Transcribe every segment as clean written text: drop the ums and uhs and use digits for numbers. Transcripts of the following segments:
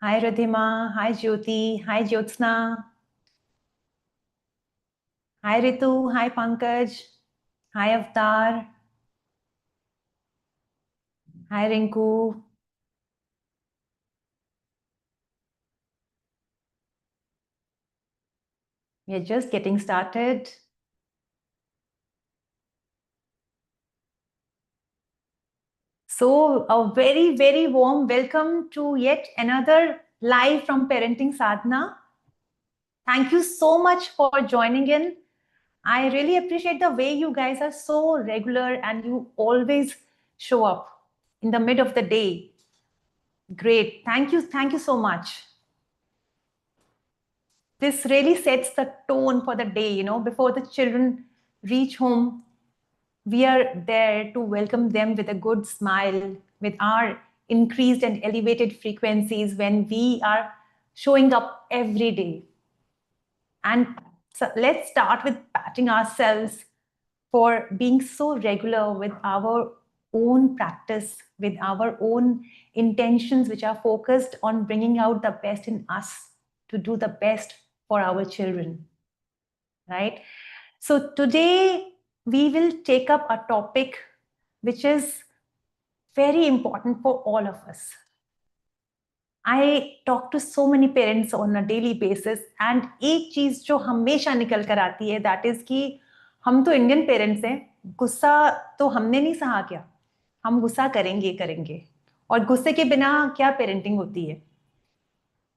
Hi Ridhima, hi Jyoti, hi Jyotsna, hi Ritu, hi Pankaj, hi Avtar, hi Rinku. We are just getting started. So, a very, very warm welcome to yet another live from Parenting Sadhana. Thank you so much for joining in. I really appreciate the way you guys are so regular and you always show up in the mid of the day. Great. Thank you so much. This really sets the tone for the day. Before the children reach home, we are there to welcome them with a good smile, with our increased and elevated frequencies when we are showing up every day. And so let's start with patting ourselves for being so regular with our own practice, with our own intentions, which are focused on bringing out the best in us to do the best for our children, right? So today we will take up a topic which is very important for all of us. I talk to so many parents on a daily basis and एक चीज जो हमेशा निकल कर आती है that is कि हम तो इंडियन पेरेंट्स हैं, गुस्सा तो हमने नहीं सहा क्या, हम गुस्सा करेंगे करेंगे और गुस्से के बिना क्या पेरेंटिंग होती है।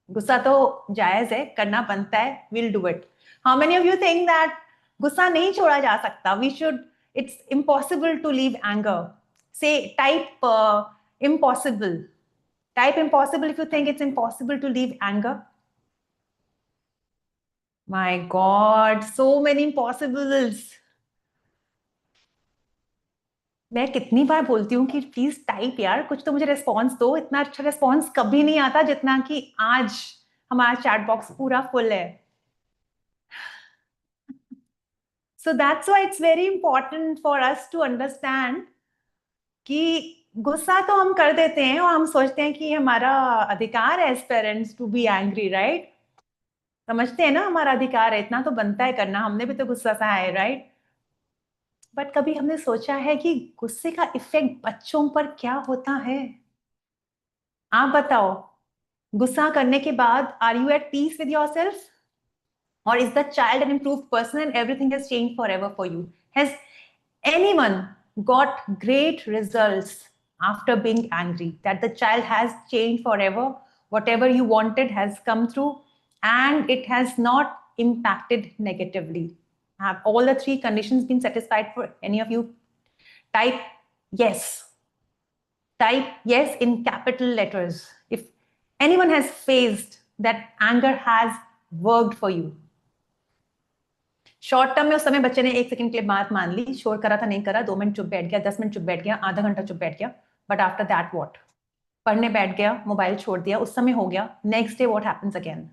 गुस्सा तो जायज है, करना बनता है, will do it. How many of you think that गुस्सा नहीं छोड़ा जा सकता? We should, it's impossible to leave anger. Say type impossible. Type impossible if you think it's impossible to leave anger. My God, so many impossibles. मैं कितनी बार बोलती हूँ कि प्लीज टाइप यार, कुछ तो मुझे रिस्पॉन्स दो। इतना अच्छा रिस्पॉन्स कभी नहीं आता जितना कि आज हमारा चैट बॉक्स पूरा फुल है। So that's why it's very important for us to understand कि गुस्सा तो हम कर देते हैं और हम सोचते हैं कि हमारा अधिकार है as parents to be angry, right? समझते हैं ना हमारा अधिकार है, इतना तो बनता है करना, हमने भी तो गुस्सा सहा है, राइट? बट कभी हमने सोचा है कि गुस्से का इफेक्ट बच्चों पर क्या होता है? आप बताओ, गुस्सा करने के बाद are you at peace with yourself? Or is the child an improved person and everything has changed forever for you? Has anyone got great results after being angry? That the child has changed forever, whatever you wanted has come through, and it has not impacted negatively? Have all the three conditions been satisfied for any of you? Type yes. Type yes in capital letters if anyone has faced that anger has worked for you. Short term में उस समय बच्चे ने 1 second के लिए बात मान ली, शोर करा था, नहीं करा, 2 मिनट चुप बैठ गया, 10 मिनट चुप बैठ गया, आधा घंटा चुप बैठ गया, बट आफ्टर दैट व्हाट? पढ़ने बैठ गया, मोबाइल छोड़ दिया, उस समय हो गया, next day what happens again?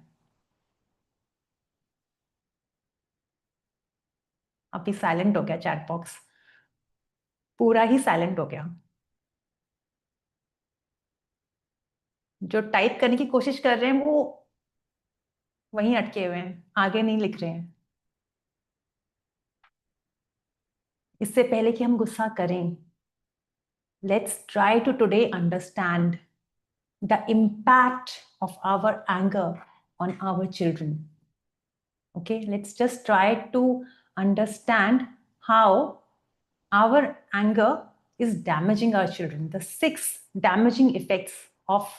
अभी साइलेंट हो गया चैट बॉक्स, पूरा ही साइलेंट हो गया। जो टाइप करने की कोशिश कर रहे हैं वो वहीं अटके हुए हैं, आगे नहीं लिख रहे हैं। इससे पहले कि हम गुस्सा करें, let's try to today understand the impact of our anger on our children. Okay, let's just try to understand how our anger is damaging our children, the 6 damaging effects of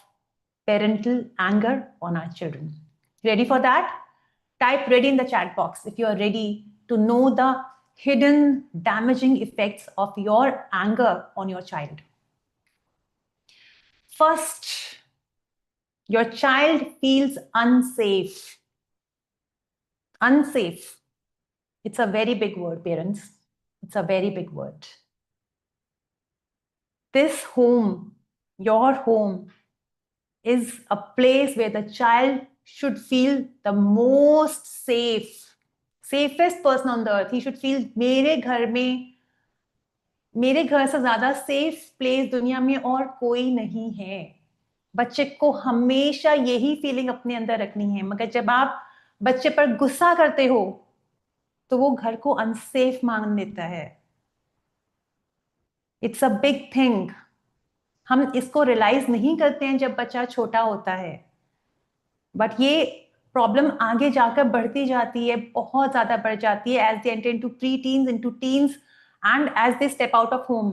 parental anger on our children. Ready for that? Type ready in the chat box if you are ready to know the hidden damaging effects of your anger on your child. First, your child feels unsafe. Unsafe. It's a very big word, parents. It's a very big word. This home, your home, is a place where the child should feel the most safe. Safest person on the earth. He should feel मेरे घर में, मेरे घर से ज्यादा safe place दुनिया में और कोई नहीं है. बच्चे को हमेशा यही फीलिंग अपने अंदर रखनी है, मगर जब आप बच्चे पर गुस्सा करते हो तो वो घर को अनसेफ मान लेता है. It's a big thing. हम इसको रियलाइज नहीं करते हैं जब बच्चा छोटा होता है, बट ये प्रॉब्लम आगे जाकर बढ़ती जाती है, बहुत ज्यादा बढ़ जाती है as they enter into pre teens, into teens, and as they step out of home.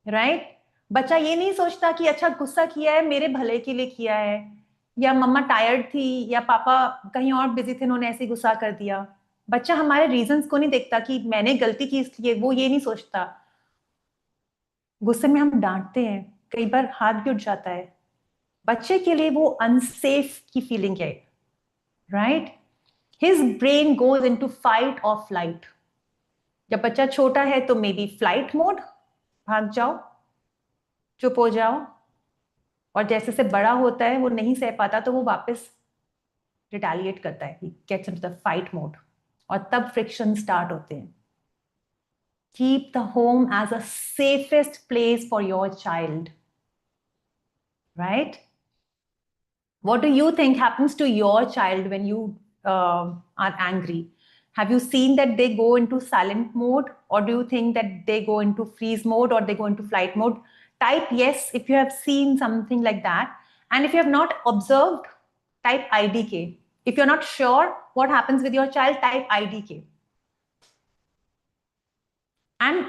Right? बच्चा ये नहीं सोचता कि अच्छा गुस्सा किया है मेरे भले के लिए किया है, या मम्मा टायर्ड थी, या पापा कहीं और बिजी थे, उन्होंने ऐसे गुस्सा कर दिया. बच्चा हमारे रीजंस को नहीं देखता कि मैंने गलती की इसलिए, वो ये नहीं सोचता. गुस्से में हम डांटते हैं, कई बार हाथ भी उठ जाता है. बच्चे के लिए वो अनसेफ की फीलिंग है. Right? His brain goes into fight और फ्लाइट. जब बच्चा छोटा है तो मे बी फ्लाइट मोड, भाग जाओ, चुप हो जाओ. और जैसे जैसे बड़ा होता है वो नहीं सह पाता तो वो वापस रिटेलिएट करता है, gets into the fight mode, और तब फ्रिक्शन स्टार्ट होते हैं. Keep the home as a safest place for your child. Right? What do you think happens to your child when you are angry? Have you seen that they go into silent mode, or do you think that they go into freeze mode, or they go into flight mode? Type yes if you have seen something like that. And if you have not observed, type IDK. If you're not sure what happens with your child, type IDK. And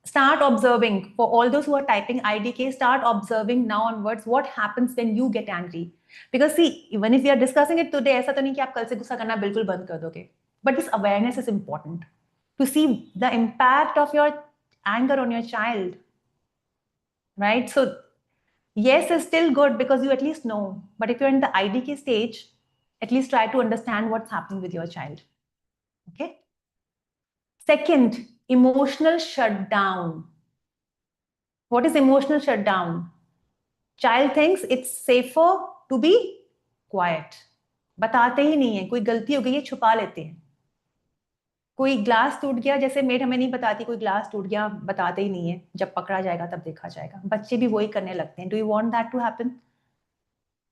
start observing. For all those who are typing IDK, start observing now onwards what happens when you get angry. Because see, even if we are discussing it today, ऐसा तो नहीं कि आप कल से गुस्सा करना बिल्कुल बंद कर दोगे. But this awareness is important to see the impact of your anger on your child. Right? So yes is still good because you at least know. But if you're in the IDK stage, at least try to understand what's happening with your child. Okay? Second, emotional shutdown. What is emotional shutdown? Child thinks it's safer to be quiet. बताते ही नहीं है, कोई गलती हो गई है छुपा लेते हैं. कोई ग्लास टूट गया, जैसे मेड हमें नहीं बताती कोई ग्लास टूट गया, बताते ही नहीं है, जब पकड़ा जाएगा तब देखा जाएगा. बच्चे भी वही करने लगते हैं. Do you want that to happen?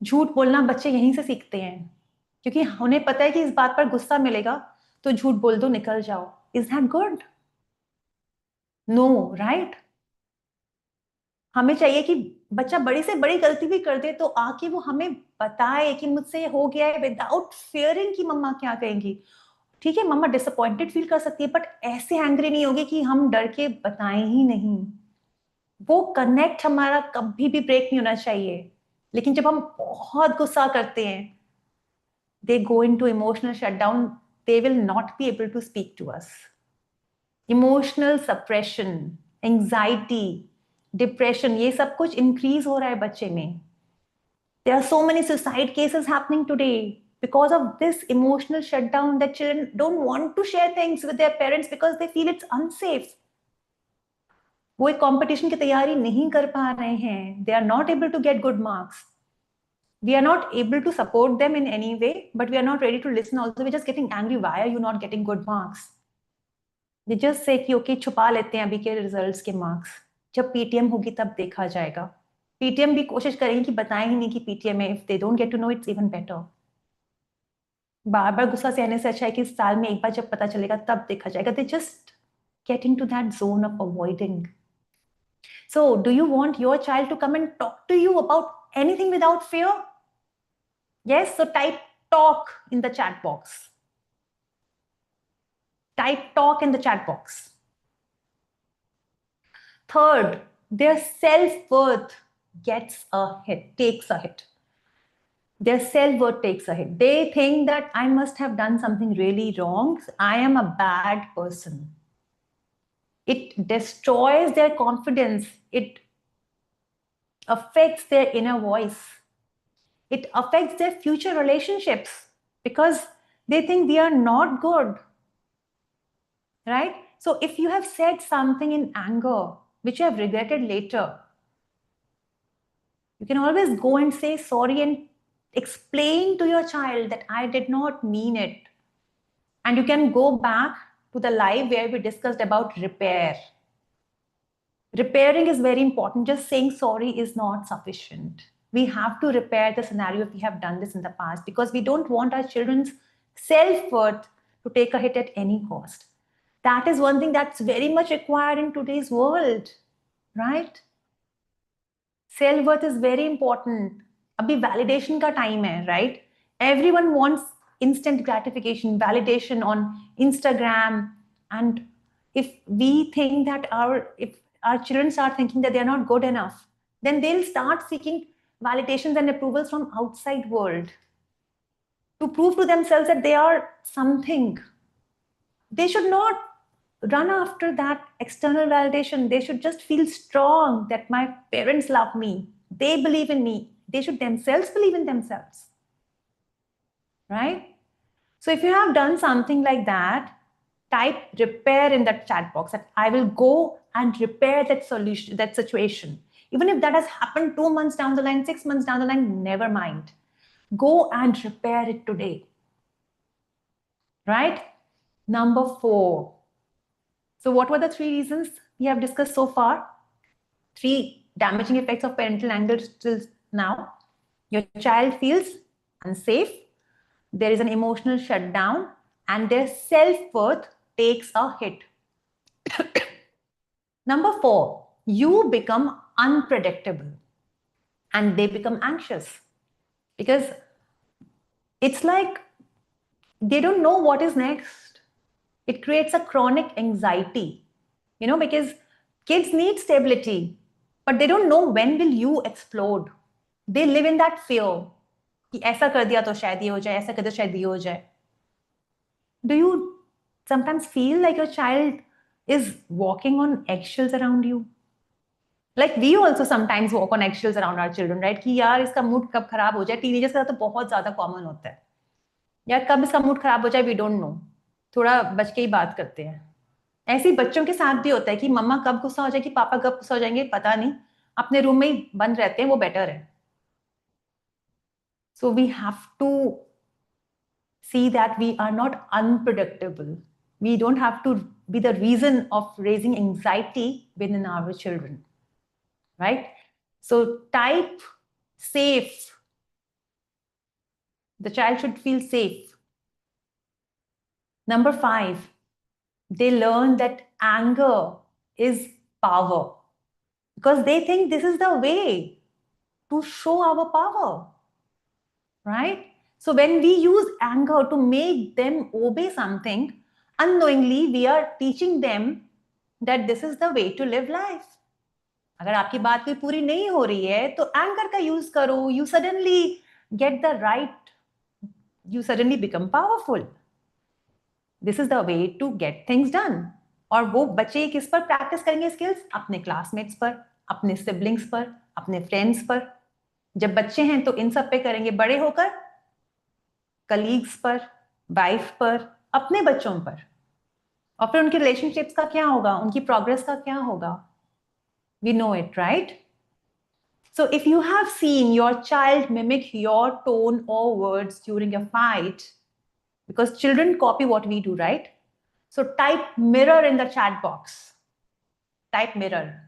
झूठ बोलना बच्चे यहीं से सीखते हैं, क्योंकि उन्हें पता है कि इस बात पर गुस्सा मिलेगा तो झूठ बोल दो, निकल जाओ. Is that good? No. Right? हमें चाहिए कि बच्चा बड़ी से बड़ी गलती भी कर दे तो आके वो हमें बताए कि मुझसे ये हो गया है, विदाउट फियरिंग कि मम्मा क्या कहेंगी. ठीक है, मम्मा डिसअपॉइंटेड फील कर सकती है, बट ऐसे एंग्री नहीं होगी कि हम डर के बताएं ही नहीं. वो कनेक्ट हमारा कभी भी ब्रेक नहीं होना चाहिए. लेकिन जब हम बहुत गुस्सा करते हैं, they go into emotional shutdown, they will not be able to speak to us. Emotional suppression, anxiety, depression, ये सब कुछ इंक्रीज हो रहा है बच्चे में. There are so many suicide cases happening today because of this emotional shutdown, that children don't want to share things with their parents because they feel it's unsafe. वो एक कंपटीशन की तैयारी नहीं कर पा रहे हैं. They are not able to get good marks. We are not able to support them in any way, but we are not ready to listen also. We're just getting angry. Why are you not getting good marks? They just say कि okay, छुपा लेते हैं अभी के results के marks, जब PTM होगी तब देखा जाएगा. पीटीएम भी कोशिश करेंगे कि बताएं ही नहीं कि पीटीएम है. If they don't get to know, it's even better. बार बार गुस्सा सहने से अच्छा है कि साल में एक बार जब पता चलेगा तब देखा जाएगा. They just getting to that zone of avoiding. So do you want your child to come and talk to you about anything without fear? Yes, so type talk in the chat box. Type talk in the chat box. Third, their self-worth takes a hit. Their self-worth takes a hit. They think that I must have done something really wrong. I am a bad person. It destroys their confidence. It affects their inner voice. It affects their future relationships because they think we are not good. Right? So if you have said something in anger, which you have regretted later, you can always go and say sorry and explain to your child that I did not mean it. And you can go back to the live where we discussed about repair. Repairing is very important. Just saying sorry is not sufficient. We have to repair the scenario if we have done this in the past, because we don't want our children's self-worth to take a hit at any cost. That is one thing that's very much required in today's world, right? Self-worth is very important. Abhi validation ka time hai, right? Everyone wants instant gratification, validation on Instagram. And if we think that if our children start thinking that they're not good enough, then they'll start seeking validations and approvals from outside world to prove to themselves that they are something. They should not run after that external validation. They should just feel strong that my parents love me. They believe in me. They should themselves believe in themselves. Right? So if you have done something like that, type repair in that chat box that I will go and repair that solution, that situation. Even if that has happened 2 months down the line, 6 months down the line, never mind. Go and repair it today. Right? Number 4. So what were the 3 reasons we have discussed so far? 3 damaging effects of parental anger till now. Your child feels unsafe, there is an emotional shutdown, and their self-worth takes a hit. Number 4, you become unpredictable and they become anxious, because it's like they don't know what is next. It creates a chronic anxiety, because kids need stability, but they don't know when will you explode. They live in that fear कि ऐसा कर दिया तो शायद ये हो जाए, ऐसा कर दिया तो शायद ये हो जाए. Do you sometimes feel like your child is walking on eggshells around you? Like we also sometimes walk on eggshells around our children, right? कि यार इसका मूड कब खराब हो जाए. टीनेजर्स का तो बहुत ज्यादा कॉमन होता है. यार कब इसका मूड खराब हो जाए, वी डोंट नो. थोड़ा बच के ही बात करते हैं. ऐसे ही बच्चों के साथ भी होता है कि मम्मा कब गुस्सा हो जाएगी, पापा कब गुस्सा हो जाएंगे, पता नहीं. अपने रूम में ही बंद रहते हैं, वो बेटर है. So we have to see that we are not unpredictable. We don't have to be the reason of raising anxiety within our children, right? So type safe. The child should feel safe. Number 5, they learn that anger is power, because they think this is the way to show our power, right? So when we use anger to make them obey something, unknowingly we are teaching them that this is the way to live life. अगर आपकी बात कोई पूरी नहीं हो रही है तो एंगर का यूज करो. You suddenly get the right, you suddenly become powerful. This is the way to get things done. और वो बच्चे किस पर प्रैक्टिस करेंगे स्किल्स? अपने क्लासमेट्स पर, अपने सिबलिंग्स पर, अपने फ्रेंड्स पर. जब बच्चे हैं तो इन सब पे करेंगे, बड़े होकर कलीग्स पर, वाइफ पर, अपने बच्चों पर. और फिर उनके रिलेशनशिप्स का क्या होगा, उनकी प्रोग्रेस का क्या होगा? We know it, right? So if you have seen your child mimic your tone or words during a fight, because children copy what we do, right? So type mirror in the chat box. Type mirror.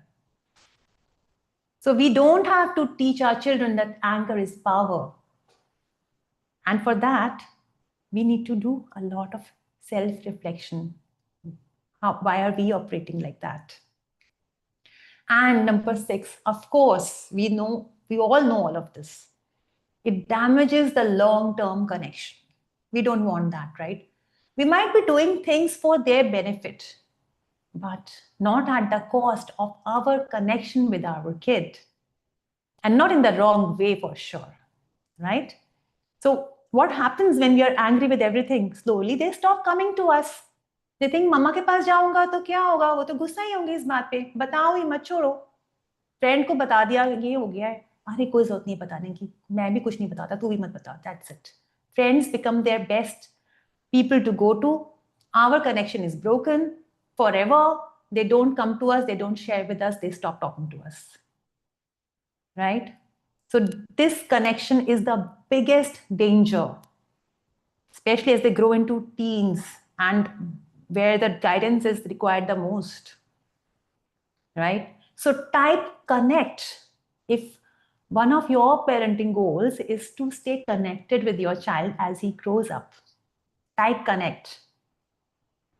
So we don't have to teach our children that anger is power. And for that, we need to do a lot of self-reflection. Why are we operating like that? And number 6, of course, we all know all of this. It damages the long-term connection. We don't want that, right? We might be doing things for their benefit, but not at the cost of our connection with our kid. And not in the wrong way for sure, right? So what happens when we are angry with everything? Slowly they stop coming to us. They think मम्मा के पास जाऊंगा तो क्या होगा, वो तो गुस्सा ही होंगे इस बात पे, बताओ ही मत, छोड़ो. फ्रेंड को बता दिया ये हो गया है, अरे कोई जरूरत नहीं बताने की, मैं भी कुछ नहीं बताता, तू भी मत बता. That's it. Friends become their best people to go to. Our connection is broken forever. They don't come to us, they don't share with us, they stop talking to us, right? So this connection is the biggest danger, especially as they grow into teens and where the guidance is required the most, right? So type connect. If one of your parenting goals is to stay connected with your child as he grows up, type connect,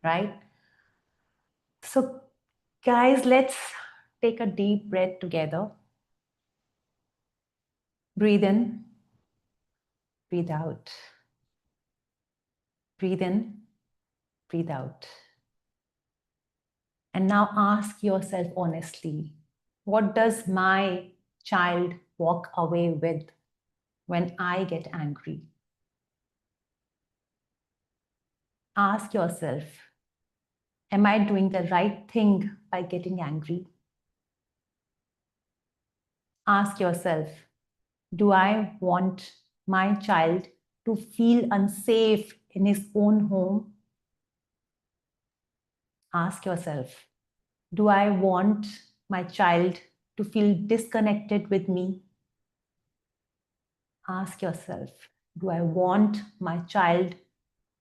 right? So guys, let's take a deep breath together. Breathe in, breathe out. Breathe in, breathe out. And now ask yourself honestly, what does my child walk away with when I get angry? Ask yourself, am I doing the right thing by getting angry? Ask yourself, do I want my child to feel unsafe in his own home? Ask yourself, do I want my child to feel disconnected with me? Ask yourself, do I want my child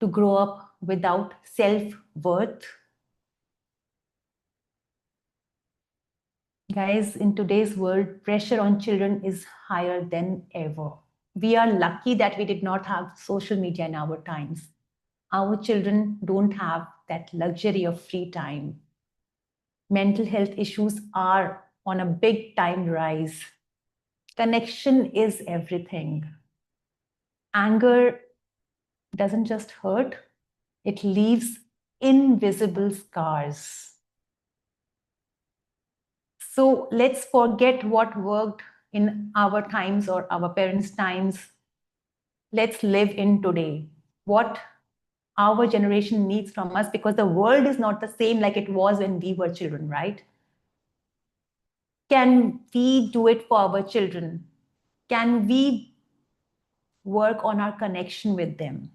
to grow up without self-worth? Guys, in today's world, pressure on children is higher than ever. We are lucky that we did not have social media in our times. Our children don't have that luxury of free time. Mental health issues are on a big time rise. Connection is everything. Anger doesn't just hurt, it leaves invisible scars. So let's forget what worked in our times or our parents' times. Let's live in today. What our generation needs from us, because the world is not the same like it was when we were children, right? Can we do it for our children? Can we work on our connection with them?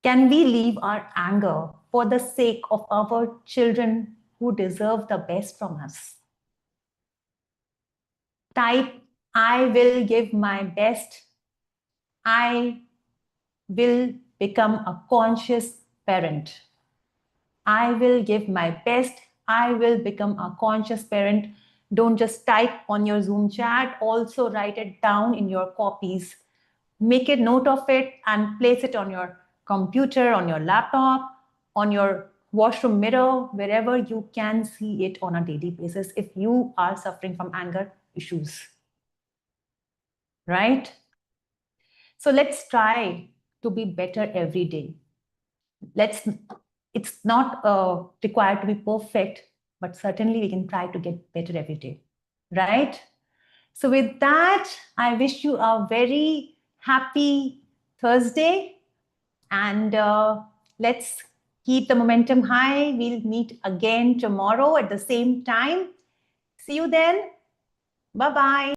Can we leave our anger for the sake of our children who deserve the best from us? Type, I will give my best. I will become a conscious parent. I will give my best. I will become a conscious parent. Don't just type on your Zoom chat, also write it down in your copies. Make a note of it and place it on your computer, on your laptop, on your washroom mirror, wherever you can see it on a daily basis if you are suffering from anger issues. Right? So let's try to be better every day. It's not required to be perfect, but certainly we can try to get better every day, right? So with that, I wish you a very happy Thursday, and let's keep the momentum high. We'll meet again tomorrow at the same time. See you then. Bye-bye.